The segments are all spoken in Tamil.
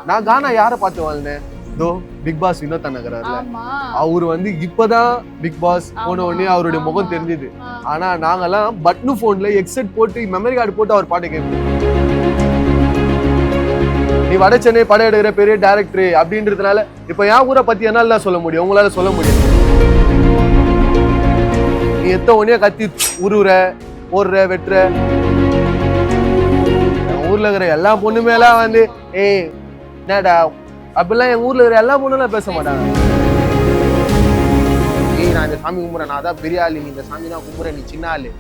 நான் கானா யாரை பார்த்து வாழ்ந்தேன்? தோ பிக் பாஸ் வினோத் நகரார்ல அவரு வந்து இப்பதான் பிக் பாஸ் போன உடனே அவருடைய முகம் தெரிஞ்சது. ஆனா நாங்கெல்லாம் பட்னு போன்ல எக்ஸெட் போட்டு மெமரி கார்டு போட்டு அவர் பாட்டு கேட்போம். நீ வட சென்னை படம் எடுக்கிற பெரிய டைரக்டர் அப்படின்றதுனால இப்ப என் ஊரை பத்தி என்னால சொல்ல முடியும், உங்களால சொல்ல முடியும். நீ எத்த உடனே கத்தி உருவுற போடுற வெட்டுற. ஊர்ல இருக்கிற எல்லா பொண்ணுமே எல்லாம் வந்து ஏய் என்னடா அப்படிலாம் என் ஊர்ல இருக்கிற எல்லா பொண்ணுலாம் பேச மாட்டாங்க. ஏய் நான் இந்த சாமி கும்பிட்றேன், நான் தான் பெரிய ஆளு, நீ இந்த சாமி தான் கும்பிட்ற, நீ சின்ன ஆளு,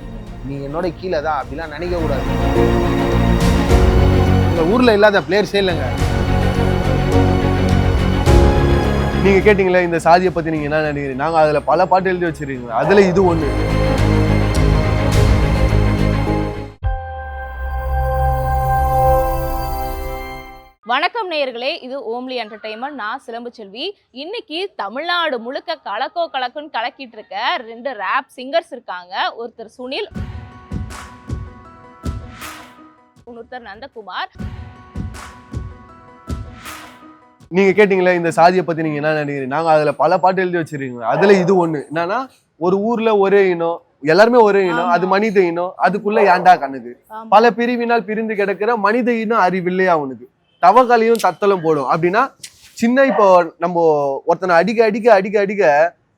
நீ என்னோட கீழே தான் அப்படிலாம் நினைக்க கூடாது. இந்த ஊர்ல இல்லாத பிளேயர்ஸே இல்லைங்க. நீங்க கேட்டீங்களா இந்த சாதியை பத்தி நீங்க என்ன நினைக்கிறீங்க? நாங்க அதுல பல பாட்டு எழுதி வச்சிருக்கீங்க, அதுல இது ஒண்ணு. வணக்கம் நேயர்களே, இது ஓம்லி என்டர்டைன்மெண்ட். நான் சிலம்பு செல்வி. இன்னைக்கு தமிழ்நாடு முழுக்க கலக்கோ கலக்குன்னு கலக்கிட்டு இருக்க 2 ரேப் சிங்கர்ஸ் இருக்காங்க. ஒருத்தர் சுனில், இன்னொருத்தர் நந்தகுமார். நீங்க கேட்டீங்களா இந்த சாதியை பத்தி நீங்க என்ன நினைக்கிறீங்க? நாங்க அதுல பல பாட்டு எழுதி வச்சிருக்கீங்க, அதுல இது ஒண்ணு. என்னன்னா ஒரு ஊர்ல ஒரே இனம், எல்லாருமே ஒரே இனம், அது மனித இனம், அதுக்குள்ள ஏண்டா கண்ணுது பல பிரிவினால் பிரிந்து கிடக்கிற மனித இனம் அறிவில்லையா அவனுக்கு தவக்கலையும் தத்தலும் போடும் அப்படின்னா சின்ன. இப்போ நம்ம ஒருத்தனை அடிக்க அடிக்க அடிக்க அடிக்க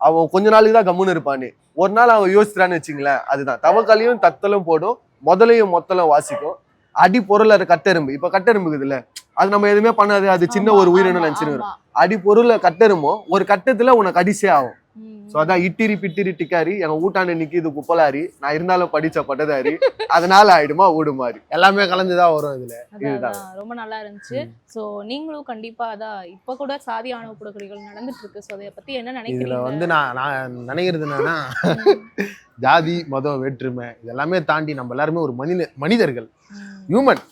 அவன் கொஞ்ச நாளுக்கு தான் கம்முன்னு இருப்பானே, ஒரு நாள் அவன் யோசிக்கிறான்னு வச்சுங்களேன். அதுதான் தவக்கலையும் தத்தலும் போடும், முதலையும் மொத்தலும் வாசிக்கும். அடி பொருள் கட்டெரும்பு. இப்ப கட்டெரும்புக்குது இல்ல, அது நம்ம எதுவுமே பண்ணாது, அது சின்ன ஒரு உயிரினம் நினைச்சுன்னு. அடி பொருளை கட்டெருமோ ஒரு கட்டத்துல உனக்கு அடிசே ஆகும். சோ அதான் இட்டிரி பிட்டிரி டிக்காரி, எங்க ஊட்டாண்டு நிக்கிது குப்பலாரி, நான் இருந்தாலும் படிச்ச பட்டதாரி, அதனால ஆயிடுமா ஊடுமாறி, எல்லாமே கலந்துதான் வரும் இதுல. இதுதான் ரொம்ப நல்லா இருந்துச்சு. சோ நீங்களும் கண்டிப்பா அதான் இப்ப கூட சாதி ஆணவ படுகொலைகள் நடந்துட்டு இருக்கு. சோ அதை பத்தி என்ன நினைக்கிறீங்க? இதுல வந்து நான் நினைக்கிறது என்னன்னா ஜாதி மதம் வேற்றுமை இதெல்லாமே தாண்டி நம்ம எல்லாருமே ஒரு மனிதர்கள், ஹியூமன்.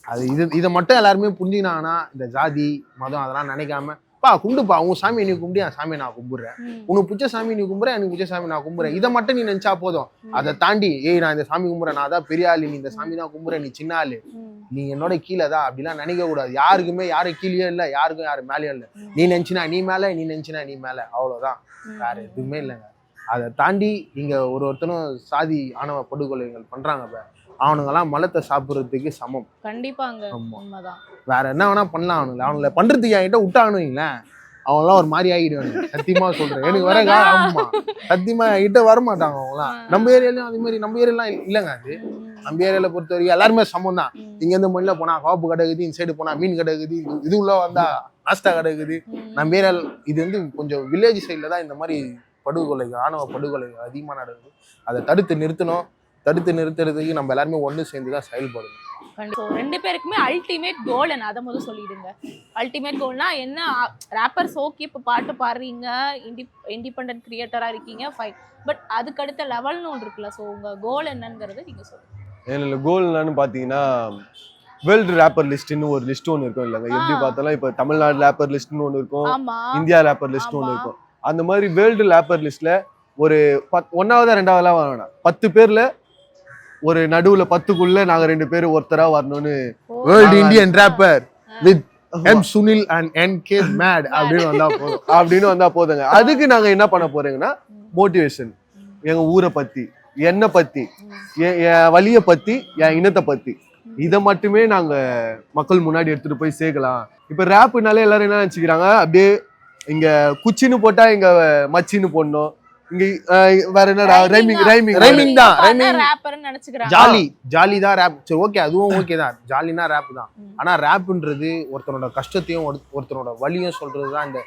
அது இதை மட்டும் எல்லாருமே புரிஞ்சுக்கினாங்கன்னா இந்த ஜாதி மதம் அதெல்லாம் நினைக்காம கும்பிடுப்பா, உன் சாமி நீ கும்பிடு, என் சாமி நான் கும்பிடுறேன், உனக்கு பிடிச்ச சாமி நீ கும்பிடுற, எனக்கு பிடிச்ச சாமி நான் கும்பிடுறேன், இதை மட்டும் நீ நினைச்சா போதும். அதை தாண்டி ஏய் நான் இந்த சாமி கும்பிடுறேன், நான் தான் பெரிய ஆளு, நீ இந்த சாமி தான் கும்பிடுற, நீ சின்ன ஆளு, நீ என்னோட கீழே தான் அப்படிலாம் நினைக்க கூடாது. யாருக்குமே யாரும் கீழே இல்லை, யாருக்கும் யாரும் மேலேயும் இல்லை. நீ நினைச்சினா நீ மேல, நீ நினைச்சினா நீ மேல, அவ்வளவுதான், வேற எதுவுமே இல்லைங்க. அதை தாண்டி இங்க ஒருத்தனும் சாதி ஆணவ படுகொலைகள் பண்றாங்க, அவனுங்கெல்லாம் மலத்தை சாப்பிட்றதுக்கு சமம். கண்டிப்பாங்க, உண்மைதான். வேற என்ன வேணா பண்ணலாம். அவனுங்களை பண்றதுக்கு என்கிட்ட விட்டானுங்களேன், அவங்களாம் ஒரு மாதிரி ஆகிடுவாங்க. சத்தியமா சொல்றேன், எனக்கு வர ஆமா சத்தியமா என்கிட்ட வரமாட்டாங்க அவங்களாம். நம்ம ஏரியாலையும் அதே மாதிரி, நம்ம ஏரியாலாம் இல்லைங்க. அது நம்ம ஏரியால பொறுத்த வரைக்கும் எல்லாருமே சமம் தான். இங்க இருந்து மண்ணில போனா காப்பு கிடக்குது, இந்த சைடு போனா மீன் கிடக்குது, இது உள்ள வந்தா நாஸ்டா கிடக்குது. நம்ம ஏரியால இது வந்து கொஞ்சம் வில்லேஜ் சைட்ல தான் இந்த மாதிரி படுகொலைகள், ஆணவ படுகொலைகள் அதிகமா நடக்குது. அதை தடுத்து நிறுத்துறதுக்கு நம்ம எல்லாருமே ஒன்று சேர்ந்துதான் செயல்படணும். ரெண்டு பேருக்குமே அல்டிமேட் கோல் என்ன, அதை முதல்ல சொல்லிடுங்க. அல்டிமேட் கோல்னா என்ன? ராப்பர்ஸ் ஓகே, இப்போ பாட்டு பாடுறீங்க, இண்டிபெண்டன்ட் கிரியேட்டரா இருக்கீங்க, ஃபைன். பட் அதுக்கு அடுத்த லெவல்னு ஒன்று இருக்குல்ல. ஸோ உங்க கோல் என்னங்கிறது நீங்க சொல்லுங்க. என்னோட கோல் என்னன்னு பாத்தீங்கன்னா வேர்ல்டு ரேப்பர் லிஸ்ட்னு ஒரு லிஸ்ட் ஒன்று இருக்கும் இல்லைங்க. எப்படி பார்த்தாலும் இப்போ தமிழ்நாடு ரேப்பர் லிஸ்ட்னு ஒன்று இருக்கும், இந்தியா ரேப்பர் லிஸ்ட் ஒன்று இருக்கும். அந்த மாதிரி வேர்ல்டு ரேப்பர் லிஸ்ட்ல ஒரு 1வது 2வதுலாம் வேணாம், 10 பேர்ல ஒரு நடுவுல 10க்குள்ள நாங்க 2 பேரும் ஒருத்தரா வரணும்னு world Indian rapper with M Sunil and NK made அப்படின்னு வந்தா போதுங்க. அதுக்கு நாங்க என்ன பண்ண போறீங்கன்னா மோட்டிவேஷன், எங்க ஊரை பத்தி, என்னை பத்தி, என் வழிய பத்தி, என் இனத்தை பத்தி, இதை மட்டுமே நாங்க மக்கள் முன்னாடி எடுத்துட்டு போய் சேர்க்கலாம். இப்ப ரேப்புனாலே எல்லாரும் என்ன நினைச்சுக்கிறாங்க, அப்படியே இங்க குச்சின்னு போட்டா இங்க மச்சின்னு போடணும், இங்க வேற என்னடா ரைமிங் தான், ஜாலி தான் ரேப். சரி ஓகே, அதுவும் ஓகே தான், ஜாலினா ரேப் தான். ஆனா ரேப்ன்றது ஒருத்தனோட கஷ்டத்தையும் ஒருத்தனோட வலியும் சொல்றதுதான் இந்த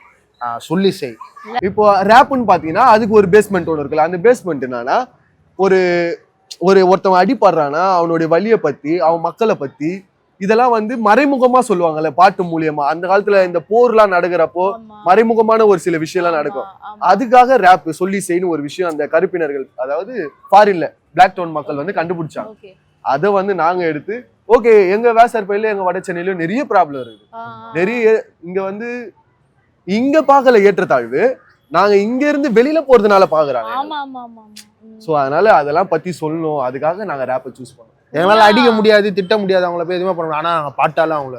சொல்லி செய். இப்போ ரேப்னு பாத்தீங்கன்னா அதுக்கு ஒரு பேஸ்மெண்ட் ஒன்று இருக்குல்ல. அந்த பேஸ்மெண்ட் என்னன்னா ஒருத்தவன் அடிப்படுறானா அவனுடைய வலியை பத்தி, அவன் மக்களை பத்தி, இதெல்லாம் வந்து மறைமுகமா சொல்லுவாங்கல்ல பாட்டு மூலியமா. அந்த காலத்துல இந்த போர்லாம் நடக்கிறப்போ மறைமுகமான ஒரு சில விஷயம்லாம் நடக்கும். அதுக்காக ரேப் சொல்லி செய்யணும் ஒரு விஷயம் அந்த கருப்பினர்கள், அதாவது ஃபாரின்ல பிளாக் டவுன் மக்கள் வந்து கண்டுபிடிச்சாங்க. அதை வந்து நாங்க எடுத்து ஓகே, எங்க வேசார்பையில எங்க வட சென்னையிலும் நிறைய ப்ராப்ளம் இருக்குது. நிறைய இங்க வந்து இங்க பாக்கல ஏற்றத்தாழ்வு, நாங்க இங்க இருந்து வெளியில போறதுனால பாக்குறாங்க. சோ அதனால அதெல்லாம் பத்தி சொல்லணும், அதுக்காக நாங்க ரேப்பை சூஸ் பண்ணோம். எங்களால அடிக்க முடியாது, திட்ட முடியாது, அவங்கள போய் எதுவுமே பண்ண முடியாது. ஆனா பாட்டால அவங்கள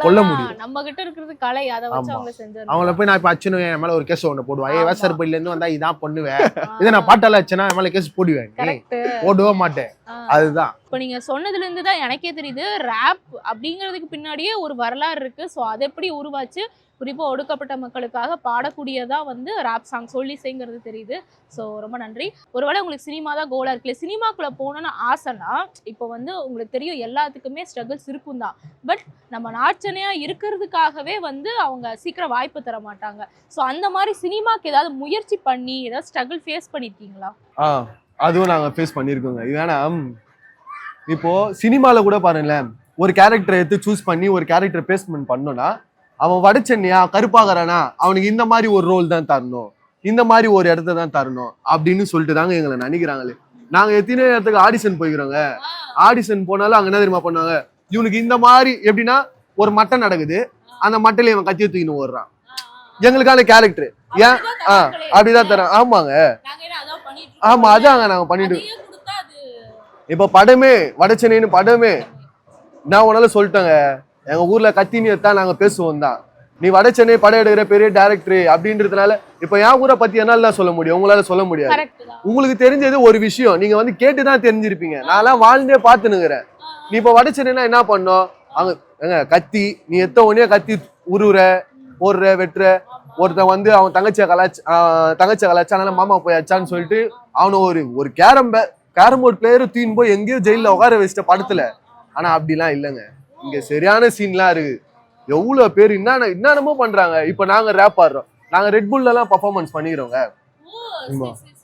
கொல்ல முடியும். நம்ம கிட்ட இருக்கிறது கலை, அதை வச்சு அவங்க செஞ்சாங்க. அவங்கள போய் நான் இப்ப அச்சனுவேன், என் மேல ஒரு கேஸ் ஒண்ணு போடுவேன். வேசர்பையில இருந்து வந்தா இதான் பண்ணுவேன், இதை நான் பாட்டால அச்சனா என் மேல கேஸ் போடுவேன், போடவே மாட்டேன். அதுதான் இப்ப நீங்க சொன்னதுல இருந்து தான் எனக்கே தெரியுது ரேப் அப்படிங்கிறதுக்கு பின்னாடியே ஒரு வரலாறு இருக்கு. ஸோ அது எப்படி உருவாச்சு, குறிப்பா ஒடுக்கப்பட்ட மக்களுக்காக பாடக்கூடியதா வந்து ரேப் சாங் சொல்லிசைங்கிறது தெரியுது. ஸோ ரொம்ப நன்றி. ஒருவேளை உங்களுக்கு சினிமா தான் கோலா இருக்குல்ல, சினிமாக்குள்ள போகணும்னு ஆசைன்னா இப்போ வந்து உங்களுக்கு தெரியும் எல்லாத்துக்குமே ஸ்ட்ரகிள்ஸ் இருக்கும் தான். பட் நம்ம நாட்சனையா இருக்கிறதுக்காகவே வந்து அவங்க சீக்கிரம் வாய்ப்பு தர மாட்டாங்க. ஸோ அந்த மாதிரி சினிமாக்கு ஏதாவது முயற்சி பண்ணி ஏதாவது ஸ்ட்ரகிள் ஃபேஸ் பண்ணியிருக்கீங்களா? அதுவும் நாங்க ஃபேஸ் பண்ணியிருக்கோங்க. ஏன்னா இப்போ சினிமால கூட பாருங்களேன், ஒரு கேரக்டரை எடுத்து சூஸ் பண்ணி ஒரு கேரக்டர் பேஸ்மெண்ட் பண்ணோம்னா, அவன் வடச்சென்னையா கருப்பாகிறானா அவனுக்கு இந்த மாதிரி ஒரு ரோல் தான் தரணும், இந்த மாதிரி ஒரு இடத்த தான் தரணும் அப்படின்னு சொல்லிட்டு தாங்க எங்களை நினைக்கிறாங்களே. நாங்க எத்தனை இடத்துக்கு ஆடிஷன் போய்க்கிறோங்க. ஆடிஷன் போனாலும் அங்க என்ன தெரியுமா பண்ணுவாங்க, இவனுக்கு இந்த மாதிரி எப்படின்னா ஒரு மட்டை நடக்குது, அந்த மட்டையில இவன் கத்திய தூக்கின்னு ஓடுறான், எங்களுக்கான கேரக்டர் ஏன் அப்படிதான் தரேன். ஆமாங்க, ஆமா அதாங்க நாங்க பண்ணிட்டு. இப்ப படமே வடச்சென்னைன்னு படமே நான் உன்னால சொல்லிட்டேங்க, எங்க ஊர்ல கத்தினி தான் நாங்க பேசுவோம் தான். நீ வடச்சென்னை படம் எடுக்கிற பெரிய டைரக்டர் அப்படின்றதுனால இப்ப என் ஊரை பத்தி என்னால சொல்ல முடியும், உங்களால சொல்ல முடியாது. உங்களுக்கு தெரிஞ்சது ஒரு விஷயம், நீங்க வந்து கேட்டுதான் தெரிஞ்சிருப்பீங்க. நான் வாழ்ந்தே பாத்துனுங்கிறேன். நீ இப்ப வடச்சென்னைனா என்ன பண்ணோம், அங்க கத்தி நீ எத்த உடனே கத்தி உருவுற போடுற வெட்டுற. ஒருத்தன் வந்து அவன் தங்கச்சியை கலாச்சு அதனால மாமா போயாச்சான்னு சொல்லிட்டு அவனை ஒரு கேரம் போர்ட் பிளேயர் தூயின் போய் எங்கேயோ ஜெயில உட்கார வச்சிட்ட படத்துல. ஆனா அப்படிலாம் இல்லைங்க, இங்க சரியான சீன்லாம் இருக்கு. எவ்வளவு பேர் என்னென்னமோ பண்றாங்க. இப்ப நாங்க ரேப் ஆடுறோம், நாங்க ரெட்புல்ல எல்லாம் பர்ஃபார்மன்ஸ் பண்ணிக்கிறோங்க.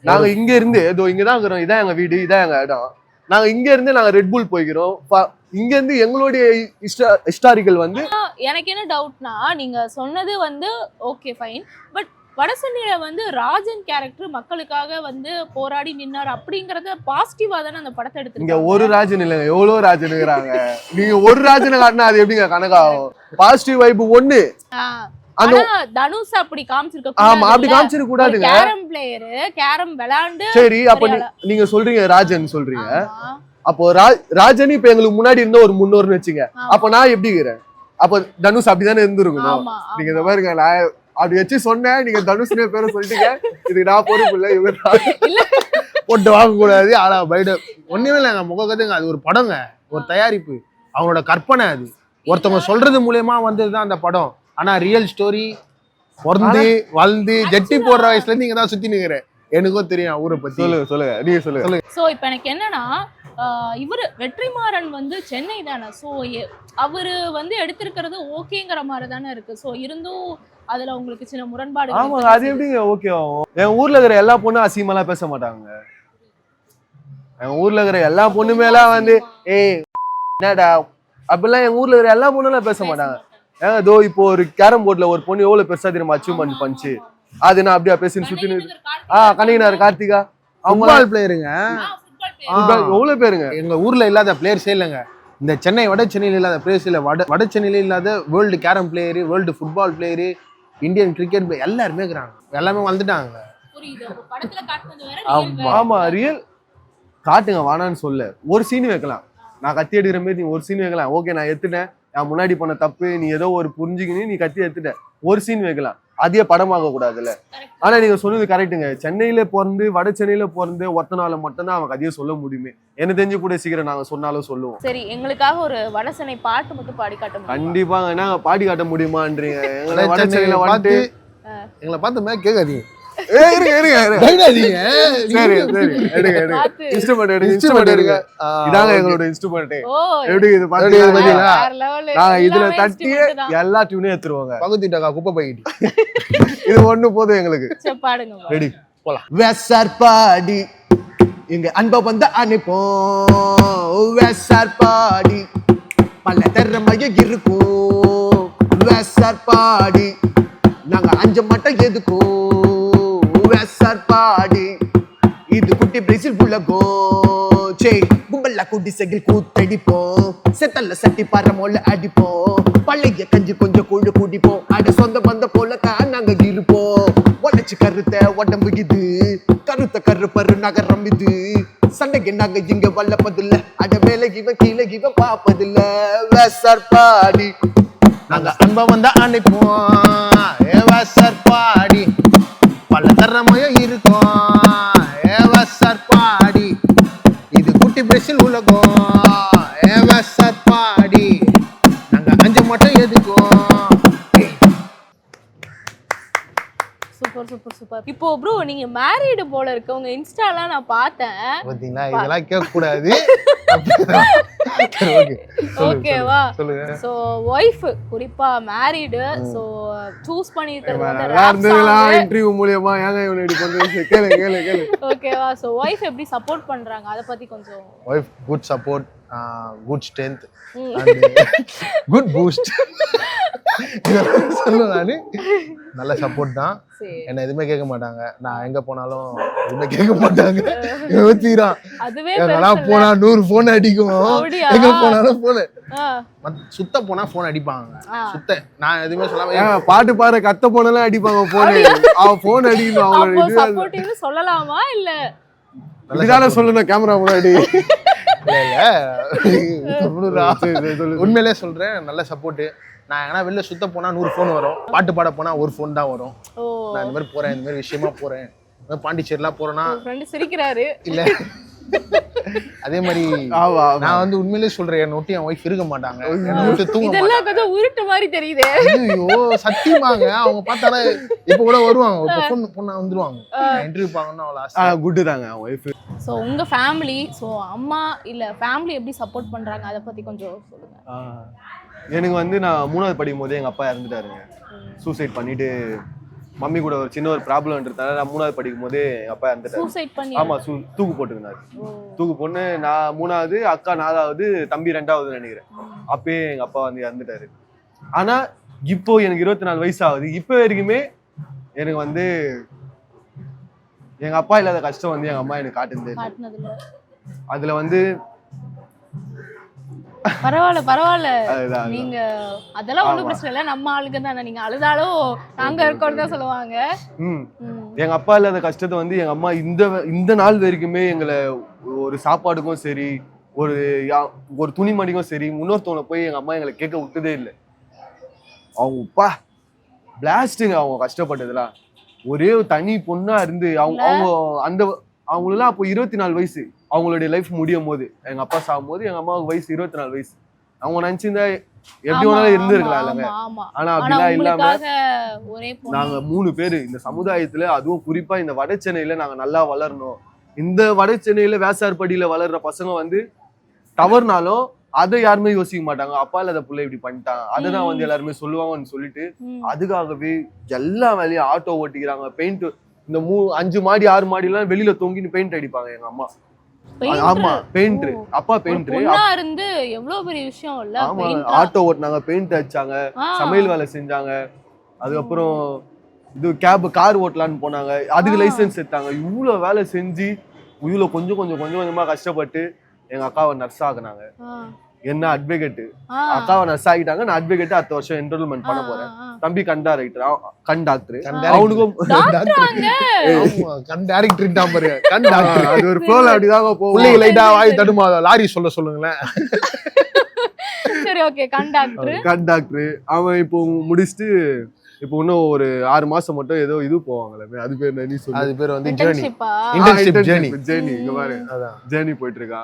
நாங்க இங்க இருந்து ஏதோ இங்கதான் இருக்கிறோம், இதான் எங்க வீடு, இதான் எங்க இடம். நாங்க இங்க இருந்து நாங்க ரெட்புல் போய்க்கிறோம். இங்க இருந்து எங்களுடைய ஹிஸ்டாரிக்கல் வந்து எனக்கு என்ன டவுட்னா, நீங்க சொன்னது வந்து ஓகே ஃபைன், பட் வடசென்னையில வந்து ராஜன் கேரக்டர் மக்களுக்காக வந்து போராடி நின்னார் அப்படிங்கறத பாசிட்டிவா தானே அந்த படத்தை எடுத்து. இங்க ஒரு ராஜன் இல்லைங்க, எவ்வளவு ராஜன் இருக்கிறாங்க. நீங்க ஒரு ராஜனை காட்டினா அது எப்படிங்க கணக்காகும்? பாசிட்டிவ் வைப் ஒண்ணு. ஆனா தனுஷ் அப்படி காமிச்சிருக்க. ஆமா, அப்படி காமிச்சிருக்க கூடாதுங்க. கேரம் பிளேயர் கேரம் விளையாண்டு. சரி, அப்ப நீங்க சொல்றீங்க ராஜன் சொல்றீங்க, அப்போ ராஜன் இப்ப எங்களுக்கு முன்னாடி இருந்த ஒரு முன்னோர்னு வச்சுங்க. அப்ப நான் எப்படி இருக்கிறேன்? அப்ப தனுஷ் அப்படிதானே இருந்திருக்கணும். நீங்க இந்த பாருங்க, நான் அப்படி வச்சு சொன்னேன், நீங்க தனுஷ் பேரை சொல்லிட்டீங்க. இதுக்கு நான் பொறுப்பு இல்லை, இவங்க போட்டு வாங்க கூடாது. ஆனா பைட ஒண்ணுமே இல்லைங்க, முகக்கத்துங்க. அது ஒரு படங்க, ஒரு தயாரிப்பு, அவங்களோட கற்பனை. அது ஒருத்தவங்க சொல்றது மூலியமா வந்ததுதான் அந்த படம். ஆனா ரியல் ஸ்டோரி பிறந்து வளர்ந்து ஜெட்டி போடுற வயசுல நீங்க தான் சுத்தி நிக்கிறேன். எனக்கும் தெரியும் ஊரை பத்தி. சொல்லுங்க நீங்க சொல்லுங்க. சோ இப்ப எனக்கு என்னன்னா, இவரு வெற்றிமாறன் வந்து சென்னை தானே. ஸோ அவரு வந்து எடுத்திருக்கிறது ஓகேங்கிற மாதிரி தானே இருக்கு. ஸோ இருந்தும் அதுல உங்களுக்கு சின்ன முரண்பாடு. ஆமா, அது எப்படிங்க ஓகே ஆகும்? என் ஊர்ல இருக்கிற எல்லா பொண்ணும் அசிங்கமெல்லாம் பேச மாட்டாங்க. என் ஊர்ல இருக்கிற எல்லா பொண்ணுமே எல்லாம் வந்து என்னடா அப்படிலாம் என் ஊர்ல இருக்கிற எல்லா பொண்ணும் எல்லாம் பேச மாட்டாங்க. ஏதோ இப்போ ஒரு கேரம் போர்ட்ல ஒரு பொண்ணு எவ்வளவு பெருசா தெரியுமா அச்சீவ்மெண்ட் பண்ணிச்சு, அது நான் அப்படியா பேசுன்னு சுத்தி கணிகனார் கார்த்திகா ஃபுட்பால் பிளேயருங்க. எவ்வளவு பேருங்க எங்க ஊர்ல இல்லாத பிளேயர்ஸே இல்லைங்க. இந்த சென்னை வட சென்னையில இல்லாத பிளேயர்ஸ் இல்ல, வட சென்னையில இல்லாத world carrom player, world football player, Indian cricket player எல்லாருமே இருக்கிறாங்க. எல்லாமே வந்துட்டாங்க. ஆமா, ரியல் காட்டுங்க, வானான்னு சொல்ல. ஒரு சீன் வைக்கலாம், நான் கத்தி எடுக்கிற மாதிரி நீ ஒரு சீன் வைக்கலாம். ஓகே, நான் எடுத்துட்டேன், நான் முன்னாடி பண்ண தப்பு நீ ஏதோ ஒரு புரிஞ்சுக்கினு நீ கத்தி எடுத்துட்ட, ஒரு சீன் வைக்கலாம். அதே படமாக கூடாதுல்ல. ஆனா நீங்க சொன்னது கரெக்டுங்க. சென்னையில பிறந்து வட சென்னையில பிறந்து ஒத்தனால மட்டும்தான் அவன் கதையை சொல்ல முடியுமே. என்ன தெரிஞ்சு கூட சீக்கிரம் நாங்க சொன்னாலும் சொல்லுவோம். சரி, எங்களுக்காக ஒரு வடசென்னை பாட்டு மட்டும் பாடி காட்ட முடியுமா? கண்டிப்பாங்க. நாங்க பாடி காட்ட முடியுமான்றீங்க? எங்களை வட சென்னையில வந்து எங்களை பார்த்து மேல கேட்காதீங்க. எங்களோட இன்ஸ்ட்ருமெண்ட் இதுல தட்டியே எல்லா டியூனையும் எடுத்துருவாங்க. பகுதிட்டாக்கா குப்பை பைக்கிட்டு இது ஒண்ணு போதும் எங்களுக்கு. ரெடி போலாம். வெசார் பாடி இங்க அன்ப வந்து அனுப்போம். வெசார் பாடி பல திறமைய இருக்கும். வெசார் பாடி நாங்க அஞ்ச மட்டும் எதுக்கும். வெசார் பாடி இது குட்டி பிரேசில் புள்ளகோம். சே கும்பல்ல குட்டி செகில் கூத்தடிப்போம். செத்தல்ல சட்டி பாற மோல அடிப்போம். பழைய கஞ்சி கொஞ்சம் கூழு குடிப்போம். அட சொந்த பந்த போல தான் நாங்க இருப்போம். அடிச்சு கருத்த உடம்பு இது கருத்த கருப்பரு நகரம் இது சண்டைக்கு நாங்க இங்க வல்லப்பதில்ல அட மேல இவன் கீழே இவன் பாப்பதில்ல வேசற்பாடி நாங்க அன்ப வந்தா அனுப்போம் ஏவாசற்பாடி பல தரமையும் இருக்கும் ஏவாசற்பாடி இது குட்டி பிரேசில் உலகம் ஏவாசற்பாடி நாங்க அஞ்சு மட்டும் எதுக்கும். Super super super. இப்போ ப்ரோ நீங்க மேரிடு போல இருக்க உங்க இன்ஸ்டாலாம் நான் பார்த்தேன். பாத்தீங்களா இதெல்லாம் கேட்க கூடாது. ஓகேவா? சொல்லுங்க. சோ வைஃப் குறிப்பா மேரிடு சோ சூஸ் பண்ணிருக்கிறது வந்து நல்லா இருந்ததுலாம் இன்டர்வியூ மூலமா ஏங்க இவனை இப்படி பண்றீங்க கேளு கேளு கேளு. ஓகேவா? சோ வைஃப் எப்படி சப்போர்ட் பண்றாங்க அத பத்தி கொஞ்சம். Wife good support, good strength and good boost. இதெல்லாம் சொல்லுவேன் நானு. நல்ல சப்போர்ட் தான். என்ன எதுவுமே கேட்க மாட்டாங்க. நான் எங்க போனாலும் எதுவுமே கேட்க மாட்டாங்க. அதுவே போனா 100 போன் அடிக்கும். எங்க போனாலும் போனு சுத்த போனா போன் அடிப்பாங்க. சுத்த நான் எதுவுமே சொல்லாம பாட்டு பாரு கத்த போனாலும் அடிப்பாங்க போனு. அவன் போன் அடிக்கணும். அவங்க சப்போர்ட்டிவ் சொல்லலாமா இல்ல இதுதானே சொல்லணும் கேமரா முன்னாடி. உண்மையிலே சொல்றேன் நல்ல சப்போர்ட். நான் ஏன்னா வெளில சுத்த போனா 100 போன் வரும். பாட்டு பாட போனா ஒரு போன் தான் வரும். நான் இந்த மாதிரி போறேன், இந்த மாதிரி விஷயமா போறேன், பாண்டிச்சேரிலாம் போறேன்னா சிரிக்கிறாரு இல்ல. அதே மாதிரி நான் வந்து உண்மையிலே சொல்றேன் என் நோட்டி என் ஒய்ஃப் இருக்க மாட்டாங்க. இதெல்லாம் கொஞ்சம் உருட்டு மாதிரி தெரியுது. ஐயோ சத்தியமாங்க. அவங்க பார்த்தாலே இப்ப கூட வருவாங்க. ஒரு பொண்ணா வந்துருவாங்க இன்டர்வியூ பாக்கணும்னு அவ்வளவு ஆசை. குட் தாங்க ஒய்ஃப். சோ உங்க ஃபேமிலி சோ அம்மா இல்ல ஃபேமிலி எப்படி சப்போர்ட் பண்றாங்க அத பத்தி கொஞ்சம் சொல்லுங்க. எனக்கு வந்து நான் 3வது படிக்கும் போதே எங்க அப்பா இறந்துட்டாருங்க. சூசைட் பண்ணிட்டு மம்மி கூட ஒரு சின்ன ஒரு ப்ராப்ளம்ன்றதால நான் 3வது படிக்கும் போதே எங்க அப்பா இறந்துட்டாரு. சூசைட் பண்ணி ஆமா தூக்கு போட்டுருந்தாரு. தூக்கு பொண்ணு நான் 3வது, அக்கா 4வது, தம்பி 2வது நினைக்கிறேன். அப்பயே எங்க அப்பா வந்து இறந்துட்டாரு. ஆனா இப்போ எனக்கு 24 வயசு ஆகுது. இப்போ வரைக்குமே எனக்கு வந்து எங்க அப்பா இல்லாத கஷ்டம் வந்து எங்க அம்மா எனக்கு காட்டுனது. அதுல வந்து பரவாயில்ல நீங்க அதெல்லாம் ஒண்ணும் பிரச்சனை இல்ல. நம்ம ஆளுங்க தானே. நீங்க அழுதாலும் நாங்க இருக்கோம் தான் சொல்லுவாங்க. எங்க அப்பா இல்லாத கஷ்டத்தை வந்து எங்க அம்மா இந்த நாள் வரைக்குமே எங்களை ஒரு சாப்பாடுக்கும் சரி ஒரு துணிமணிக்கும் சரி முன்னோர்த்தவங்களை போய் எங்க அம்மா எங்களை கேட்க விட்டதே இல்லை. அவங்க பிளாஸ்டுங்க அவங்க கஷ்டப்பட்டதுலாம். ஒரே ஒரு தனி பொண்ணா இருந்து அவங்களெல்லாம் அப்போ 24 வயசு அவங்களுடைய லைஃப் முடியும் போது எங்க அப்பா சாகும் போது எங்க அம்மாவுக்கு வயசு 24 வயசு. அவங்க நினைச்சிருந்தா எப்படி வேணாலும் இருந்திருக்கலாம் இல்லைங்க. ஆனா அப்படிலாம் இல்லாம நாங்க 3 பேரு இந்த சமுதாயத்துல அதுவும் குறிப்பா இந்த வட சென்னையில நாங்க நல்லா வளரணும். இந்த வட சென்னையில வேசார்படியில வளர்ற பசங்க வந்து தவறுனாலும் அதை யாருமே யோசிக்க மாட்டாங்க. அப்பா இல்லாத புள்ள இப்படி பண்ணிட்டான் அதுதான் வந்து எல்லாருமே சொல்லுவாங்கன்னு சொல்லிட்டு அதுக்காகவே எல்லா வேலையும் ஆட்டோ ஓட்டிக்கிறாங்க. பெயிண்ட் இந்த 5 மாடி 6 மாடி எல்லாம் வெளியில தொங்கின்னு பெயிண்ட் அடிப்பாங்க எங்க அம்மா. ஆமா பெயிண்டர். அப்பா பெயிண்டர் இருந்து எவ்வளவு பெரிய விஷயம் இல்ல. ஆமா ஆட்டோ ஓட்டினாங்க, பெயிண்ட் அடிச்சாங்க, சமையல் வேலை செஞ்சாங்க. அதுக்கப்புறம் இது கார் ஓட்டலான்னு போனாங்க. அதுக்கு லைசன்ஸ் எடுத்தாங்க. இவ்வளவு வேலை செஞ்சு இவ்வளவு கொஞ்சம் கொஞ்சமா கஷ்டப்பட்டு எங்க அக்காவை நர்ஸ் ஆகுனாங்க. என்ன அட்வொகேட். அக்காவை நர்ஸ் ஆகிட்டாங்க. நான் அட்வொகேட் அடுத்த வருஷம் என்ரோல்மெண்ட் பண்ண போறேன். தம்பி கண் டாக்டர். அவனுக்கும் அது ஒரு ஃப்ளோல அப்படிதான் போகும். லைட்டா வாய் தடுமா லாரி சொல்லுங்களேன். சரி ஓகே கண் டாக்டர். அவன் இப்போ முடிச்சுட்டு இப்போ இன்னும் ஒரு 6 மாசம் மட்டும் ஏதோ இது போவாங்களே அது பேர் என்ன சொல்லு. அது பேர் வந்து ஜேர்னி. இங்க பாரு ஜேர்னி போயிட்டு இருக்கா.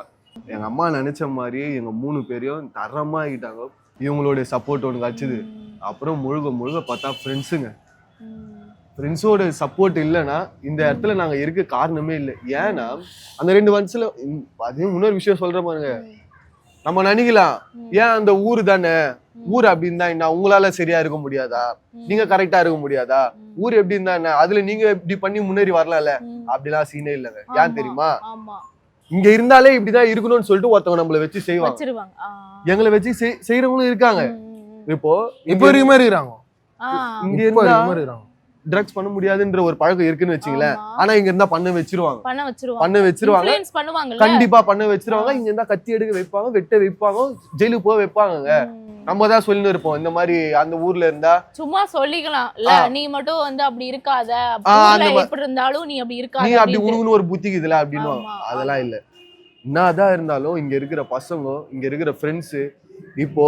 எங்க அம்மா நினைச்ச மாதிரியே எங்க 3 பேரையும் தரமா ஆகிட்டாங்க. இவங்களுடைய சப்போர்ட் ஒன்று கிடைச்சது. அப்புறம் முழுக பார்த்தா ஃப்ரெண்ட்ஸோட சப்போர்ட் இல்லைன்னா இந்த இடத்துல நாங்க இருக்க காரணமே இல்லை. ஏன்னா அந்த 2 வருஷத்துல அதே இன்னொரு விஷயம் சொல்ற பாருங்க. நம்ம நினைக்கலாம் ஏன் அந்த ஊரு தானே ஊர் அப்படி இருந்தா என்ன உங்களால சரியா இருக்க முடியாதா, நீங்க கரெக்டா இருக்க முடியாதா, ஊர் எப்படி இருந்தா என்ன அதுல நீங்க இப்படி பண்ணி முன்னேறி வரலாம்ல. அப்படிலாம் சீனே இல்லைங்க. ஏன் தெரியுமா? இங்க இருந்தாலே இப்படிதான் இருக்கணும்னு சொல்லிட்டு ஒருத்தவங்க நம்மள வச்சு செய்வாங்க. எங்களை வச்சு செய்யறவங்களும் இருக்காங்க. இப்போ இருக்காங்க. இங்க இருந்தா ட்ரக்ஸ் பண்ண முடியாதுன்ற ஒரு பழக்கம் இருக்குன்னு வச்சுங்களேன். ஆனா இங்க இருந்தா பண்ண வச்சிருவாங்க. கண்டிப்பா பண்ண வச்சிருவாங்க. இங்க இருந்தா கத்தி எடுக்க வைப்பாங்க, வெட்ட வைப்பாங்க, ஜெயிலுக்கு போக வைப்பாங்க. நம்ம தான் சொல்லின்னு இருப்போம் இந்த மாதிரி அந்த ஊர்ல இருந்தா சும்மா சொல்லிக்கலாம் இல்ல நீ மட்டும் வந்து அப்படி இருக்காத எப்படி இருந்தாலும் நீ அப்படி நீ இருக்காத அப்படி உனக்குன்னு ஒரு புத்திக்கு இதுல அப்படின்னு அதெல்லாம் இல்ல. என்னதான் இருந்தாலும் இங்க இருக்கிற பசங்க இங்க இருக்கிற ஃப்ரெண்ட்ஸு இப்போ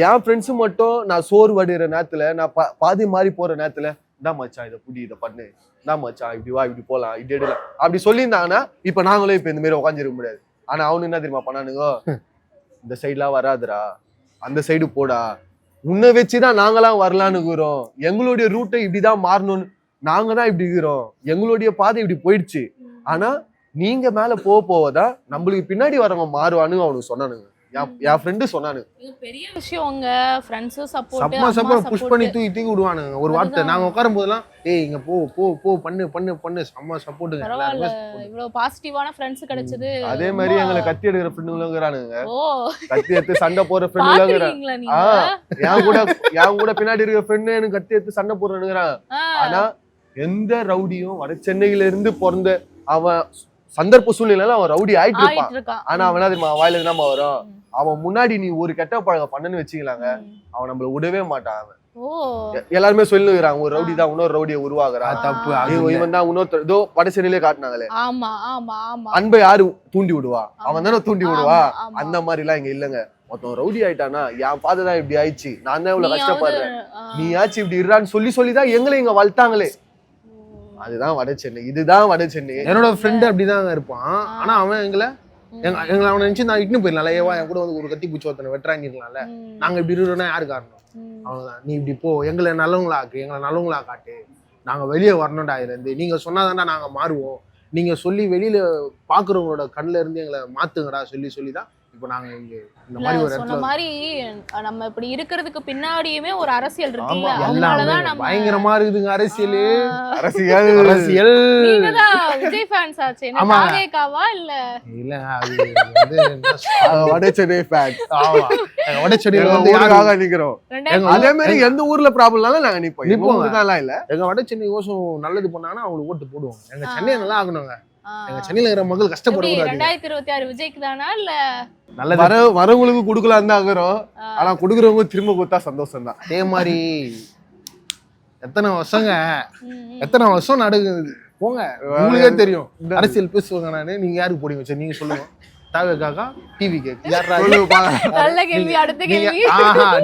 என் ஃப்ரெண்ட்ஸு மட்டும் நான் சோர்வடைகிற நேரத்துல நான் பாதி மாறி போற நேரத்துல தான் மச்சான் இதை பண்ணு தான் மச்சான் இப்படி வா இப்படி போலாம் இப்படி எடுக்கலாம் அப்படி சொல்லியிருந்தாங்கன்னா இப்ப நாங்களும் இப்ப இந்த மாதிரி உட்காந்துருக்க முடியாது. ஆனா அவனு என்ன தெரியுமா பண்ணானுங்க, இந்த சைட்லாம் வராதுடா அந்த சைடு போடா உன்னை வச்சுதான் நாங்களாம் வரலான்னு இருக்கிறோம், எங்களுடைய ரூட்டை இப்படிதான் மாறணும்னு நாங்க தான் இப்படி இருக்கிறோம், எங்களுடைய பாதை இப்படி போயிடுச்சு, ஆனா நீங்க மேல போவதான் நம்மளுக்கு பின்னாடி வரவங்க மாறுவான்னு அவனுக்கு சொன்னானுங்க. என் ஃப்ரெண்டு சொன்னானு பெரிய விஷயம் உங்க ஃப்ரெண்ட்ஸ் சப்போர்ட் புஷ் பண்ணி தூக்கி விடுவானுங்க ஒரு வார்த்தை. நாங்க உட்காரும் போதெல்லாம் ஏய் இங்க போ போ போ பண்ணு பண்ணு பண்ணு செம்ம சப்போர்ட்டுங்க. பரவாயில்ல இவ்வளவு பாசிட்டிவான ஃப்ரெண்ட்ஸ் கிடைச்சது. அதே மாதிரி எங்களை கத்தி எடுக்கிற ஃப்ரெண்டுங்களும் இருக்கிறானுங்க, கத்தி எடுத்து சண்டை போற ஃப்ரெண்டுங்களும் இருக்கிறான். என் கூட பின்னாடி இருக்கிற ஃப்ரெண்டு எனக்கு கத்தி எடுத்து சண்டை போடுறானுங்கிறான். ஆனா எந்த ரவுடியும் வட சென்னையில இருந்து பிறந்த அவன் சந்தர்ப்ப சூழ்நிலையில அவன் ரவுடி ஆயிட்டு இருப்பான். ஆனா அவனா தெரியுமா வாயில என்னமா வரும், அவன் முன்னாடி நீ ஒரு கெட்ட பழக்கம் பண்ணன்னு வச்சுக்கலாங்க அவன் நம்மள விடவே மாட்டான். அவன் எல்லாருமே சொல்லுகிறான் ஒரு ரவுடி தான் இன்னொரு ரவுடியை உருவாக்குறான், தப்பு இவன் தான் இன்னொரு இதோ வடசென்னையிலே காட்டினாங்களே அன்பை யாரு தூண்டி விடுவா, அவன் தானே தூண்டி விடுவா. அந்த மாதிரி எல்லாம் இங்க இல்லங்க. மொத்தம் ரவுடி ஆயிட்டானா என் பாதை தான் இப்படி ஆயிடுச்சு, நான் தான் இவ்வளவு கஷ்டப்படுறேன், நீ ஆச்சு இப்படி இருறான்னு சொல்லிதான் எங்களை இங்க வளர்த்தாங்களே. அதுதான் வட சென்னை, இதுதான் வட சென்னை. என்னோட ஃப்ரெண்டு அப்படிதான் இருப்பான். ஆனா அவன் எங்களை அவனை நினைச்சு நான் இட்டுன்னு போயிடலாம், ஏவா என் கூட வந்து ஒரு கத்தி பூச்சி ஒருத்தனை வெட்டுறாங்கலாம்ல, நாங்க இப்படி இருக்கோம்னா யாரு காரணம், அவ்வளவுதான். நீ இப்படி போ, எங்களை நல்லவங்களா காட்டு, நாங்க வெளியே வரணும்டா இதுல இருந்து, நீங்க சொன்னாதான்டா நாங்க மாறுவோம், நீங்க சொல்லி வெளியில பாக்குறவங்களோட கண்ணுல இருந்து எங்களை மாத்துங்கடா சொல்லிதான் இப்போ நாங்க இங்க இந்த மாதிரி ஒரு சொன்ன மாதிரி நம்ம இப்படி இருக்கிறதுக்கு பின்னாடியுமே ஒரு அரசியல் இருக்குல்ல, அதனாலதான் நம்ம பயங்கரமா இருக்குதுங்க அரசியல். நீங்கதான் விஜய் ஃபேன்ஸ் ஆச்சே, நாகேகாவா இல்ல அது வடசென்னை ஃபேன். ஆமா வடசென்னையில வந்து யாராக நிக்கிறோம். அதே மாதிரி எந்த ஊர்ல ப்ராப்ளம்னாலும் நாங்க நிப்போம் இல்ல. எங்க வடசென்னை கோசம் நல்லது பண்ணாங்கன்னா அவங்களுக்கு ஓட்டு போடுவோம். எங்க சென்னை நல்லா ஆகணுங்க, எங்க சென்னையில இருக்கிற மக்கள் கஷ்டப்படக்கூடாது. 2026 விஜய்க்கு தானா இல்ல வரவங்களுக்கு குடுக்கலாம் தான் ஆகுறோம், ஆனா குடுக்குறவங்க திரும்ப கொடுத்தா சந்தோஷம் தான். அதே மாதிரி எத்தனை வருஷம் நடக்குது போங்க, உங்களுக்கே தெரியும். அரசியல் பேசுவாங்க நானு, நீங்க யாருக்கு போடுங்க சரி நீங்க சொல்லுங்க. தாவேகாக்கா டிவி கேக்கு நல்ல கேள்வி. அடுத்த கேள்வி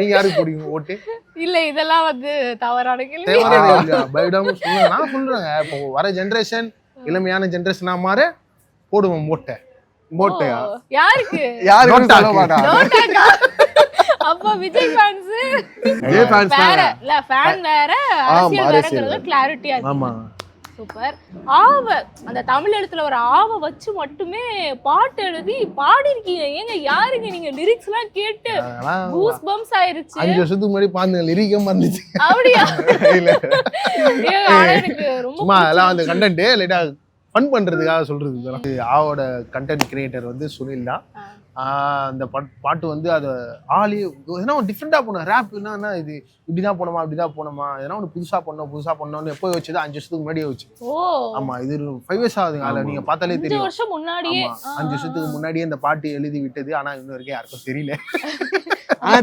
நீங்க யாருக்கு போடுவீங்க ஓட்டு? இல்ல இதெல்லாம் வந்து தவறான கேள்வி. பயடாம சொல்லுங்க, நான் சொல்றேங்க. இப்போ வர ஜெனரேஷன் இளமையான ஜெனரேஷனா மாற போடுவோம் மோட்டையா யாருக்கு சொல்ல மாட்டாங்க. அப்ப விஜய் ஃபேன்ஸ் வேற இல்ல, ஃபேன் வேற அரசியல் வேறங்கிறது கிளாரிட்டியா இருக்கு. ஆமா சூப்பர். அந்த தமிழ் எழுத்துல ஒரு வச்சு மட்டுமே பாட்டு எழுதி பாடி இருக்கீங்க. ஏங்க யாருங்க நீங்க லிரிக்ஸ் எல்லாம் கேட்டு கூஸ் பம்ப்ஸ் ஆயிருச்சு. 5 வருஷத்துக்கு முன்னாடி பாருங்க லிரிக்கே மறந்துச்சு. அப்படியா? எனக்கு ரொம்ப அதெல்லாம் அந்த கண்டென்ட் லைட்டா ஃபன் பண்றதுக்காக சொல்றது. ஆவோட கண்டென்ட் கிரியேட்டர் வந்து சுனில் தான். அந்த பாட்டு வந்து அதை எதனா டிஃப்ரெண்டா போனோம். ரேப் என்ன இது இப்படிதான் போனோமா அப்படிதான் போனோமா, எதனா ஒன்று புதுசா பண்ணோம்னு எப்போ வச்சது 5 வருஷத்துக்கு முன்னாடியே வச்சு. ஆமா இது 5 years ஆகுதுங்க. அதுல நீங்க பார்த்தாலே தெரியும் 5 வருஷம் முன்னாடியே 5 வருஷத்துக்கு முன்னாடியே இந்த பாட்டு எழுதி விட்டது. ஆனா இன்னும் வரைக்கும் யாருக்கும் தெரியல.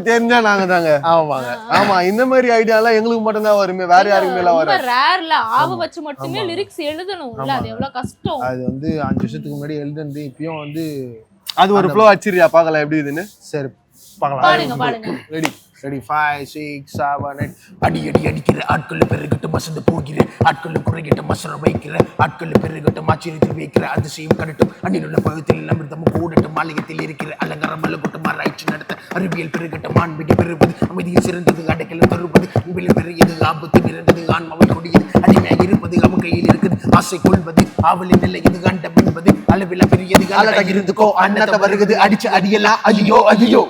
தெரிஞ்சா நாங்க தாங்க. ஆமா இந்த மாதிரி ஐடியா எல்லாம் எங்களுக்கு மட்டும் தான் வருமே, வேற யாருக்குமே எல்லாம் வராது. ரேர்ல வச்சு மட்டுமே லிரிக்ஸ் எழுதணும் இல்ல, அது எவ்வளவு கஷ்டம். அது வந்து 5 வருஷத்துக்கு முன்னாடி எழுதுனது இப்பயும் வந்து அது ஒரு ஃப்ளோ அச்சிரியா பார்க்கலாம் எப்படி இதுன்னு. சரி பார்க்கலாம். பாருங்க ரெடி 5 6 7 8. அடி அடிக்கிற ஆட்கள் பெருகிட்டு மசந்து போகிற ஆட்கள் குறைகிட்ட மசர வைக்கிற ஆட்கள் பெருகிட்ட மாச்சிரித்து வைக்கிற அதிசயம் கடட்டும் அண்ணிலுள்ள பகுதியில் அமிர்தமும் கூடட்டும் மாளிகத்தில் இருக்கிற அலங்காரம் மல்லக்கூட்டம் ஆராய்ச்சி நடத்த அறிவியல் பெருகிட்ட மாண்பிடி பெறுவது அமைதியில் சிறந்தது அடைக்கல தருவது உங்களில் பெரியது ஆபத்து நிறைந்தது ஆன்மாவை கொடியது அடிமையாக இருப்பது அவன் கையில் இருக்குது ஆசை கொள்வது ஆவலின் நிலை இது கண்டம் என்பது அளவில பெரியது காலதாக இருந்துக்கோ அண்ணத்தை வருகிறது அடிச்சு அடியலாம் அதியோ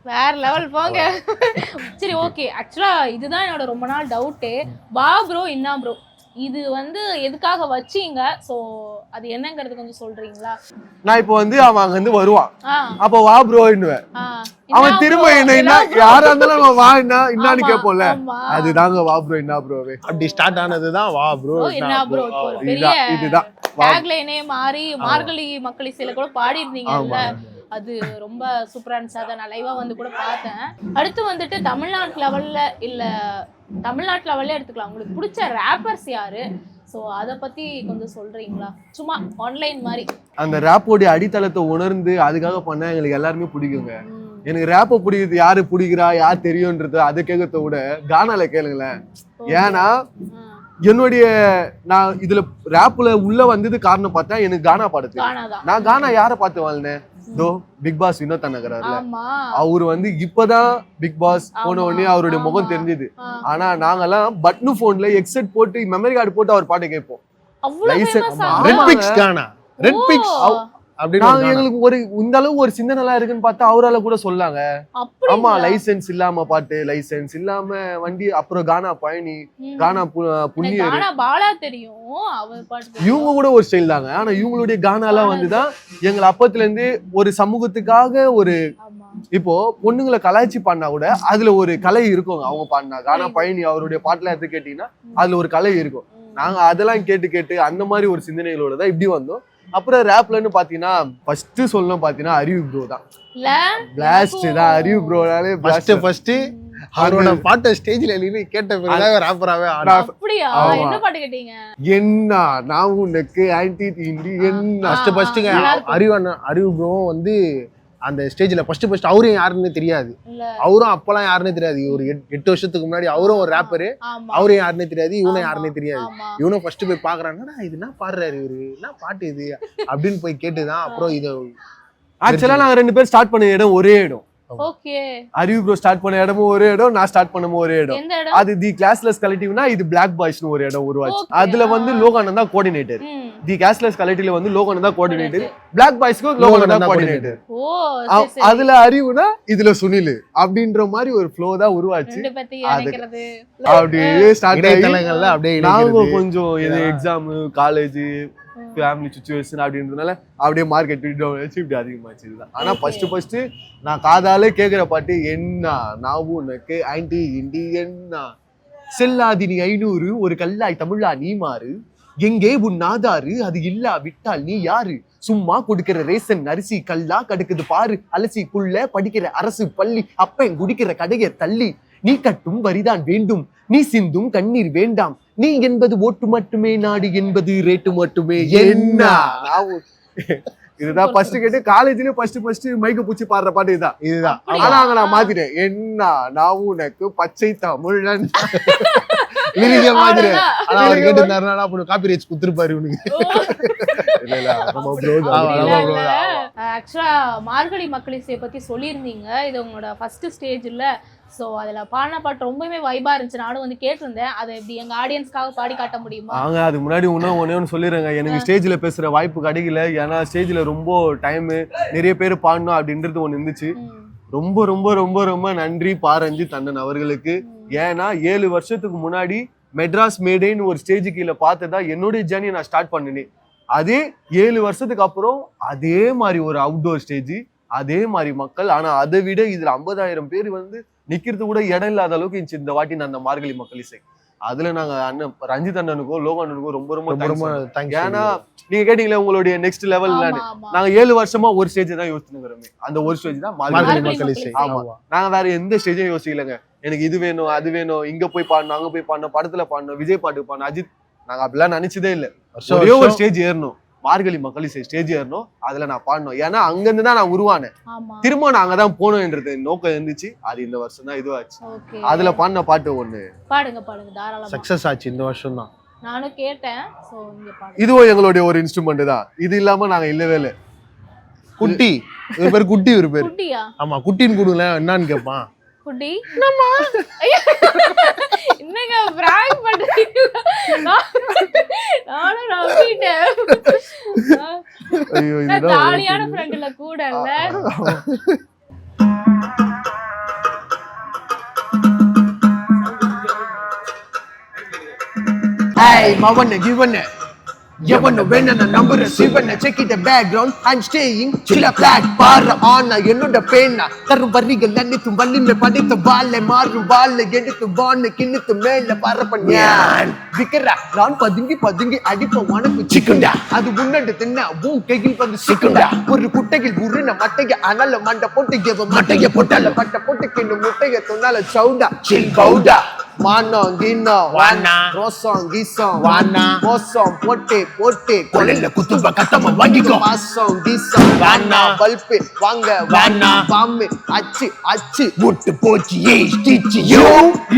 வேற லெவல் போங்க. சரி ஓகே, ஆக்சுவலா இதுதான் என்னோட ரொம்ப நாள் டவுட்டே. ப்ரோ என்ன ப்ரோ இது வந்து எதுக்காக வச்சீங்க, சோ அது என்னங்கிறது கொஞ்சம் சொல்றீங்களா? நான் இப்போ வந்து அவன் அங்க இருந்து வருவான், அப்போ வா ப்ரோன்னுவேன். அவன் திரும்ப என்ன யாரா இருந்தாலும் அவன் வா என்னன்னு கேட்போம்ல, அதுதாங்க வா ப்ரோ என்ன ப்ரோவே. அப்படி ஸ்டார்ட் ஆனதுதான் வா ப்ரோ என்ன ப்ரோ. இதுதான் டேக்லைனே மாறி மார்கழி மக்கள் சில கூட பாடி இருந்தீங்கல்ல, அது ரொம்ப சூப்பரா இருந்துச்சு. அதை நான் லைவா வந்து கூட பார்த்தேன். அடுத்து வந்துட்டு தமிழ்நாட்டு லெவல்ல இல்ல தமிழ்நாட்டு லெவல்ல எடுத்துக்கலாம், உங்களுக்கு பிடிச்ச ரேப்பர்ஸ் யாரு? ஸோ அதை பத்தி கொஞ்சம் சொல்றீங்களா, சும்மா ஆன்லைன் மாதிரி? அந்த ரேப்போடைய அடித்தளத்தை உணர்ந்து அதுக்காக பண்ணா எங்களுக்கு எல்லாருமே பிடிக்குங்க. எனக்கு ரேப்ப பிடிக்குது, யாரு பிடிக்கிறா யார் தெரியும்ன்றது அதை கேட்கறத விட கானால கேளுங்களேன். ஏன்னா என்னுடைய நான் இதுல ரேப்ல உள்ள வந்தது காரணம் பார்த்தா எனக்கு கானா பாடுது. நான் கானா யாரை பார்த்து வாழ்னேன்? தோ பிக் பாஸ் வினோத் அண்ணாக்குறாருல, அவரு வந்து இப்பதான் பிக் பாஸ் போன உடனே அவருடைய முகம் தெரிஞ்சது. ஆனா நாங்கெல்லாம் பட்னு போன்ல எக்ஸெட் போட்டு மெமரி கார்டு போட்டு அவர் பாட்டு கேட்போம். எங்களுக்கு ஒரு இந்த அளவு ஒரு சிந்தனை இருக்குன்னு பார்த்தா அவரால கூட சொல்லாங்க. ஆமா, லைசென்ஸ் இல்லாம பாட்டு, லைசென்ஸ் இல்லாம வண்டி, அப்புறம் கானா பழனி, கானா புண்ணியர், இவங்க கூட ஒரு ஸ்டைல் தாங்க. ஆனா இவங்களுடைய கானாலாம் வந்துதான் எங்களை அப்பத்துல இருந்து ஒரு சமூகத்துக்காக ஒரு, இப்போ பொண்ணுங்களை கலாய்ச்சி பாடினா கூட அதுல ஒரு கலை இருக்கும். அவங்க பாடினா கானா பழனி அவருடைய பாட்டுல எடுத்து கேட்டீங்கன்னா அதுல ஒரு கலை இருக்கும். நாங்க அதெல்லாம் கேட்டு கேட்டு அந்த மாதிரி ஒரு சிந்தனைகளோட தான் இப்படி வந்தோம். அப்புறம் ரேப்லன்னு பாத்தீங்கன்னா ஃபர்ஸ்ட் சொல்லணும் பாத்தீங்கன்னா அறிவு ப்ரோ தான். பிளாஸ்ட் தான் அறிவு ப்ரோனாலே ஃபர்ஸ்ட் அவரோட பாட்டு ஸ்டேஜ்ல எழுதி கேட்ட பிறகு ரேப்பராவே ஆனா. அப்படியே என்ன பாட்டு கேட்டீங்க? என்ன நான் உனக்கு ஆன்டி தீண்டி என்ன ஃபர்ஸ்ட்ங்க அறிவு ப்ரோ வந்து அந்த ஸ்டேஜ்ல ஃபர்ஸ்ட் அவரும் யாருன்னு தெரியாது. அவரும் அப்பெல்லாம் யாருன்னு தெரியாது. ஒரு 8 வருஷத்துக்கு முன்னாடி அவரும் ஒரு ரேப்பரு, அவரும் யாருன்னே தெரியாது, இவனும் யாருன்னே தெரியாது. இவனும் ஃபர்ஸ்ட் போய் பாக்குறான்னா இது என்ன பாடுறாரு, இவரு என்ன பாட்டு இது அப்படின்னு போய் கேட்டுதான் அப்புறம் இது. ஆக்சுவலா நாங்க 2 பேரும் ஸ்டார்ட் பண்ண இடம் ஒரே இடம். ஓகே, அறிவு ப்ரோ ஸ்டார்ட் பண்ண இடமும் ஒரே இடம், நான் ஸ்டார்ட் பண்ணமும் ஒரே இடம். அது தி கிளாஸ்லெஸ் கலெக்டிவ்னா இது பிளாக் பாய்ஸ்னு ஒரு இடம் உருவாச்சு. அதுல வந்து லோகானந்த் தான் கோஆர்டினேட்டர். தி கிளாஸ்லெஸ் கலெக்டிவ்ல வந்து லோகானந்த் தான் கோஆர்டினேட்டர், பிளாக் பாய்ஸ்க்கு லோகானந்த் தான் கோஆர்டினேட்டர். அதுல அறிவுனா இதுல சுனில் அப்படின்ற மாதிரி ஒரு ஃப்ளோ தான் உருவாச்சு. அப்படியே ஸ்டார்ட் ஆயிட்டலங்கள்ல அப்படியே நாங்க கொஞ்சம் இது எக்ஸாம், காலேஜ், ஃபேமிலி சிச்சுவேஷன் அப்படின்றதுனால அப்படியே மார்க்கெட் வச்சு இப்படி அதிகமாச்சு. இதுதான். ஆனா ஃபர்ஸ்ட் நான் காதாலே கேட்கிற பாட்டு என்ன நான் உனக்கு ஆன்டி இண்டி என்ன செல்லாதி நீ 500 ஒரு கல்லாய் தமிழா நீ மாறு எங்கே உன் நாதாரு அது இல்லா விட்டால் நீ யாரு சும்மா கொடுக்கிற ரேசன் அரிசி கல்லா கடுக்குது பாரு அலசிக்குள்ள படிக்கிற அரசு பள்ளி அப்பன் குடிக்கிற கடையை தள்ளி நீ கட்டும் வரிதான் வேண்டும் நீ சிந்தும் கண்ணீர் வேண்டாம் நீ என்பது ஓட்டு மட்டுமே நாடு என்பது ரேட்டு மட்டுமே என்ன. இதுதான் ஃபர்ஸ்ட் கேட்டு காலேஜ்லயே ஃபர்ஸ்ட் மைக்க பூச்சி பாடுற பாட்டு இதுதான். ஆனா அங்க நான் மாத்திட்டேன். என்ன நான் உனக்கு பச்சை தமிழன் மாதிரி. ஆனா அவர் கேட்டிருந்தாருன்னா அப்படி காப்பி ரைட்ஸ் குடுத்துருப்பாரு இவனுக்கு. ஆக்சுவலா மார்கழி மக்களிசை பத்தி சொல்லியிருந்தீங்க, இது உங்களோட ஃபர்ஸ்ட் ஸ்டேஜ் இல்ல? சோ அதுல பாடின பாட்டு ரொம்பவே வைபா இருந்துச்சு. நானும் வந்து கேட்டிருந்தேன். அதை எப்படி எங்க ஆடியன்ஸ்க்காக பாடி காட்ட முடியுமா? அதுக்கு முன்னாடி ஒன்னு சொல்லிடுறேங்க, எனக்கு ஸ்டேஜ்ல பேசுற வாய்ப்பு கிடைக்கல. ஏன்னா ஸ்டேஜ்ல ரொம்ப டைம் நிறைய பேர் பாடணும் அப்படின்றது ஒண்ணு இருந்துச்சு. ரொம்ப ரொம்ப ரொம்ப ரொம்ப நன்றி பாரஞ்சித் அண்ணன் அவர்களுக்கு. ஏன்னா 7 வருஷத்துக்கு முன்னாடி மெட்ராஸ் மேடைன்னு ஒரு ஸ்டேஜ் கீழே பார்த்ததா என்னுடைய ஜேர்னியை நான் ஸ்டார்ட் பண்ணினேன். அதே 7 வருஷத்துக்கு அப்புறம் அதே மாதிரி ஒரு அவுட்டோர் ஸ்டேஜ், அதே மாதிரி மக்கள். ஆனா அதை விட இதுல 50,000 பேர் வந்து நிக்கிறது கூட இடம் இல்லாத அளவுக்கு இருந்துச்சு இந்த வாட்டி நான் அந்த மார்கழி மக்கள் இசை. அதுல நாங்க அண்ணன் ரஞ்சித் அண்ணனுக்கோ லோக அண்ணனுக்கோ ரொம்ப ரொம்ப தேங்க்ஸ். ஏன்னா நீங்க கேட்டீங்களே உங்களுடைய நெக்ஸ்ட் லெவல், நாங்க 7 வருஷமா ஒரு ஸ்டேஜ் தான் யோசிச்சுக்கிறோமே. அந்த ஒரு ஸ்டேஜ் தான் மார்கழி மக்கள் இசை. ஆமா, நாங்க வேற எந்த ஸ்டேஜும் யோசிக்கலங்க. எனக்கு இது வேணும் அது வேணும், இங்க போய் பாடணும் அங்க போய் பாடணும், படத்துல பாடணும், விஜய் பாட்டுக்கு பாடணும், அஜித், நாங்க அப்படிலாம் நினைச்சதே இல்ல. ஒரே ஒரு ஸ்டேஜ் ஏறணும், மார்கழி மக்கள் இசை ஸ்டேஜ் ஏறணும், அதுல நான் பாடணும். ஏன்னா அங்க இருந்து தான் நான் உருவானேன். திரும்ப நான் அங்கதான் போகணும்ன்றது நோக்கம் இருந்துச்சு. அது இந்த வருஷம் தான் இதுவாச்சு. அதுல பாடின பாட்டு ஒண்ணு பாடுங்க தாராளமா. சக்சஸ் ஆச்சு இந்த வருஷம் தான். நானும் கேட்டேன். சோ இங்க பாடுங்க. இதுவும் எங்களுடைய ஒரு இன்ஸ்ட்ருமெண்ட் தான். இது இல்லாம நாங்க இல்லவே இல்ல. குட்டி ஒரு பேர் குட்டி ஒரு பேர். குட்டியா? ஆமா, குட்டின்னு கூடுங்கள என்னன்னு கேட்பான். குட்டி என்னம்மா என்னங்க பிராங்க் பண்றீங்க? நானும் நம்பிட்டேன். ஐயோ, இது தாலியான ஃப்ரெண்ட்ல கூட இல்ல. ஏய் மவனே கிவனே எவன வேணும் நான் நம்புற சிவனை check it the background I'm staying chill a flat பாரு ஆனா என்னோட பேனா தரும் வரிகள் அனைத்தும் வல்லிமை படித்த வாழை மாறும் வாழை எடுத்து வான்னு கிண்ணித்து மேல பரப்ப ஞான் விக்கிறா நான் பதுங்கி பதுங்கி அடிப்ப உனக்கு சிக்குண்டா அது உன்னண்டு தின்ன உன் கையில் வந்து சிக்குண்டா ஒரு குட்டையில் உருன மட்டைய அனல மண்டை போட்டு எவ மட்டைய போட்டால பட்ட போட்டு கிண்டு முட்டைய தொன்னால சவுடா சில் பவுடா மானம் கீனம் வானா ரோசம் கீசம் வானா மோசம் போட்டு போட்டு கொலையில குத்தும்ப கத்தம வாங்கிக்கோ மாசம் கீசம் வானா பல்பு வாங்க வானா பாம்பு அச்சு அச்சு முட்டு போச்சு ஏ ஸ்டிச் யோ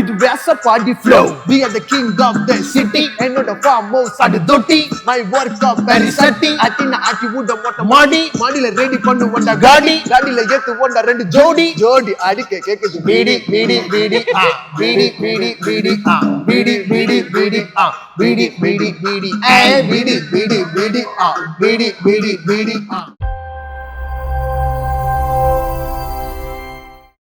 இது வேச பாடி flow we are the king of the city என்னோட farm house அது தொட்டி my work of very சட்டி அட்டின ஆட்டி ஊட மொட்டை மாடி மாடியில ரெடி பண்ணு வந்தா காடி காடியில ஏத்து வந்தா ரெண்டு ஜோடி ஜோடி அடிக்க கேக்குது பீடி பீடி பீடி ஆ பீடி பீடி பீடி ஆ பீடி பீடி பீடி ஆ பீடி பீடி பீடி ஏ பீடி பீடி பீடி ஆ பீடி பீடி பீடி ஆ